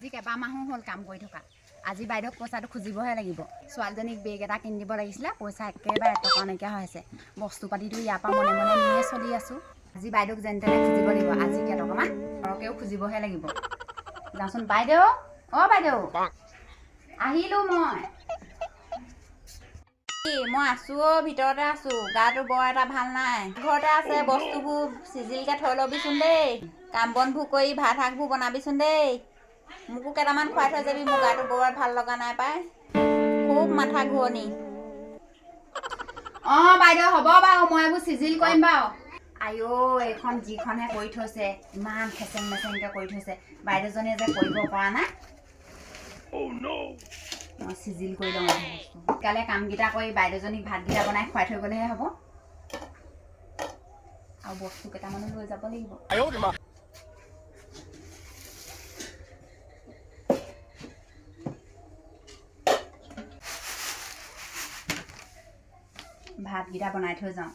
আজি কেইবামাহো হ'ল কাম কৰি থকা আজি বাইদেউক পইচাটো খুজিবহে লাগিব ছোৱালীজনীক বেগ এটা কিনি দিব লাগিছিলে পইচা একেবাৰে এটকা নাইকিয়া হৈ আছে বস্তু পাতিটো ইয়াৰ পৰা মনে মনে নিয়ে চলি আছোঁ আজি বাইদেউক যেন তেনে খুজিব লাগিব আজি কেইটকামান সৰহকৈও খুজিবহে লাগিব যাওঁচোন বাইদেউ অ' বাইদেউ আহিলোঁ মই আছোঁ ভিতৰতে আছোঁ গাটো বৰ এটা ভাল নাই ঘৰতে আছে বস্তুবোৰ চিজিলকৈ থৈ ল'বিচোন দেই কাম বনবোৰ কৰি ভাত শাকবোৰ বনাবিচোন দেই মোকো কেইটামান খুৱাই থৈ যাবি মোৰ গাটো বৰ ভাল লগা নাই পাই খুব মাথা ঘূৰণি অঁ বাইদেউ হ'ব বাৰু মই এইবোৰ চিজিল কৰিম বাৰু আইঅ এইখন যিখনহে কৰি থৈছে ইমান খেচেং মেচেংকৈ কৰি থৈছে বাইদেউজনীয়ে যে কৰিব পৰা নাই মই চিজিল কৰি লওঁ সোনকালে কামকেইটা কৰি বাইদেউজনীক ভাতকেইটা বনাই খুৱাই থৈ গ'লেহে হ'ব আৰু বস্তু কেইটামানো লৈ যাব লাগিব ভাতকেইটা বনাই থৈ যাওঁ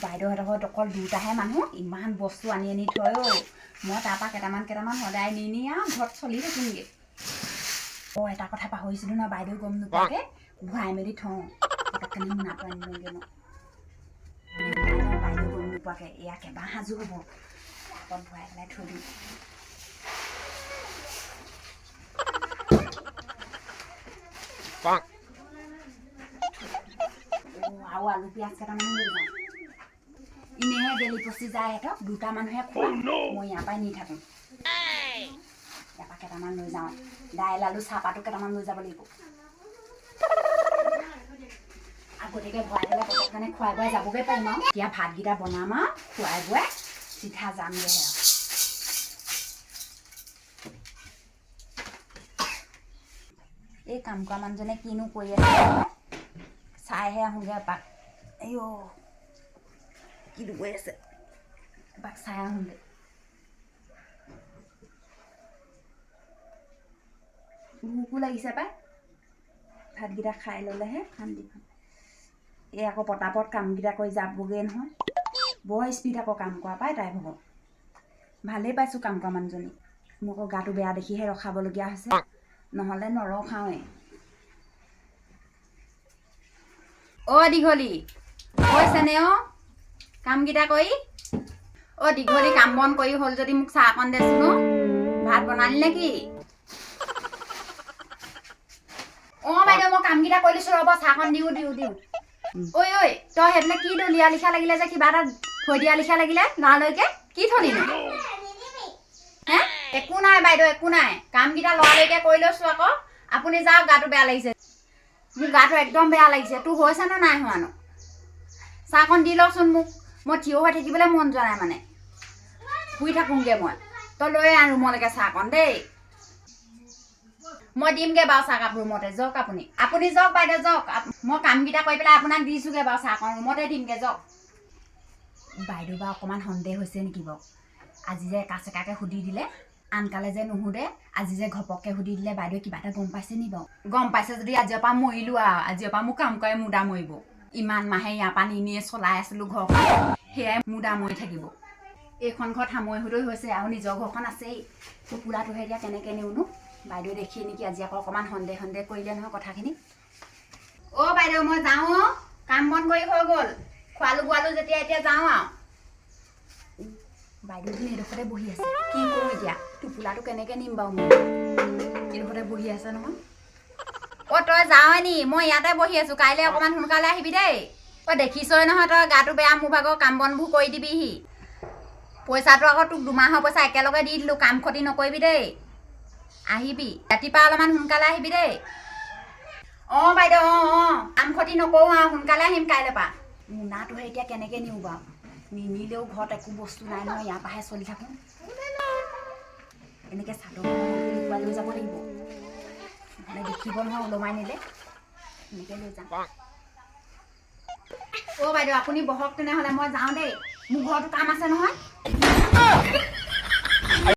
বাইদেউহঁতৰ ঘৰত অকল দুটাহে মানুহ ইমান বস্তু আনি আনি থয় মই তাৰপৰা কেইটামান সদায় নি আৰু ঘৰত চলি থাকিমগৈ এটা কথা পাহৰিছিলোঁ ন বাইদেউ গম নোপোৱাকৈ ভৰাই মেলি থওঁ পটককৈ মোনাটো আনি লওঁগৈ মই বাইদেউ গম নোপোৱাকৈ এয়া কেইবা সাজু হ'ব অকল ভৰাই পেলাই থৈ দিওঁ আৰু আলু পিঁয়াজ কেইটামান লৈ যাওঁ এনেহে গেলি পচি যায় সিহঁতক দুটা মানুহে খোৱা মই ইয়াৰ পৰাই নি থাকোঁ ইয়াৰ পৰা কেইটামান লৈ যাওঁ দাইল আলু চাহপাতো কেইটামান লৈ যাব লাগিব আগতীয়াকৈ ভৰাই পেলাই পটককৈ খুৱাই বোৱাই যাবগৈ পাৰিম আৰু এতিয়া ভাতকেইটা বনাম আৰু খুৱাই বোৱাই চিধা যামগৈহে আৰু এই কাম কৰা মানুহজনে কিনো কৰি আছে চাইহে আহোঁগৈ এপাক আইঅ কিনো কৰি আছে এপাক চাই আহোঁগৈ ভোকো লাগিছে পাই ভাতকেইটা খাই ল'লেহে শান্তি পাম এই আকৌ পটাপট কামকেইটা কৰি যাবগৈ নহয় বৰ স্পীড আকৌ কাম কৰা পাই তাই ভাগৰ ভালেই পাইছোঁ কাম কৰা মানুহজনী মোক আকৌ গাটো বেয়া দেখিহে ৰখাবলগীয়া হৈছে নহ'লে নৰখাওঁৱেই অ' দীঘলী হৈছেনে অ' কামকেইটা কৰি অ' দীঘলী কাম বন কৰি হ'ল যদি মোক চাহ অকণ দেচোন ভাত বনালি নে কি অঁ বাইদেউ মই কামকেইটা কৰি লৈছোঁ ৰ'ব চাহকণ দিওঁ ঐ তই সেইবিলাক কি দলিয়া লিখা লাগিলে যে কিবা এটা থৈ দিয়া লিখা লাগিলে লৰালৈকে কি থলিনো হে একো নাই বাইদেউ একো নাই কামকেইটা লৰালৈকে কৰি লৈছোঁ আকৌ আপুনি যাওক গাটো বেয়া লাগিছে মোৰ গাটো একদম বেয়া লাগিছে তোৰ হৈছে নে নাই হোৱানো চাহকণ দি লওকচোন মোক মই থিয় হৈ থাকিবলৈ মন যোৱা নাই মানে শুই থাকোঁগৈ মই তই লৈ আন ৰুমলৈকে চাহকণ দেই মই দিমগৈ বাৰু চাহকাপ ৰুমতে যাওক আপুনি যাওক বাইদেউ যাওক মই কামকেইটা কৰি পেলাই আপোনাক দিছোঁগৈ বাৰু চাহকণ ৰুমতে দিমগৈ যাওক বাইদেউ বাৰু অকণমান সন্দেহ হৈছে নেকি বাৰু আজি যে একা চেকাকৈ সুধি দিলে আনকালে যে নুসুধে আজি যে ঘপককৈ সুধি দিলে বাইদেৱে কিবা এটা গম পাইছে নি বাৰু গম পাইছে যদি আজিৰ পৰা মৰিলোঁ আৰু আজিৰ পৰা মোক কাম কৰে মুদা মৰিব ইমান মাহে ইয়াৰ পৰা নিয়ে চলাই আছিলোঁ ঘৰখন সেয়াই মুদা মৰি থাকিব এইখন ঘৰত সামৰি সুদৈ হৈছে আৰু নিজৰ ঘৰখন আছেই টোপোলাটোহে এতিয়া কেনেকৈ নিওঁনো বাইদেউ দেখি নেকি আজি আকৌ অকণমান সন্দেহ কৰিলে নহয় কথাখিনি অ' বাইদেউ মই যাওঁ কাম বন কৰি হৈ গ'ল খোৱালোঁ বোৱালোঁ যেতিয়া এতিয়া যাওঁ আৰু বাইদেউজনী এইডোখৰতে বহি আছে কি কৰোঁ এতিয়া টোপোলাটো কেনেকৈ নিম বাৰু মই এইডোখৰতে বহি আছে নহয় অ' তই যাৱই নি মই ইয়াতে বহি আছোঁ কাইলৈ অকণমান সোনকালে আহিবি দেই অ' দেখিছই নহয় তই গাটো বেয়া মোৰ ভাগৰ কাম বনবোৰ কৰি দিবিহি পইচাটো আকৌ তোক দুমাহৰ পইচা একেলগে দি দিলোঁ কাম ক্ষতি নকৰিবি দেই আহিবি ৰাতিপুৱা অলপমান সোনকালে আহিবি দেই অঁ বাইদেউ অঁ কাম ক্ষতি নকৰোঁ আৰু সোনকালে আহিম কাইলৈ পৰা মোনাটোহে এতিয়া কেনেকৈ নিওঁ বাৰু নিনিলেও ঘৰত একো বস্তু নাই নহয় ইয়াৰ পৰাহে চলি থাকোঁ এনেকৈ চাদৰ লৈ যাব লাগিব মানে দেখিব নহয় ওলমাই নিলে এনেকৈ লৈ যাম অ' বাইদেউ আপুনি বহক তেনেহ'লে মই যাওঁ দেই মোৰ ঘৰতো কাম আছে নহয়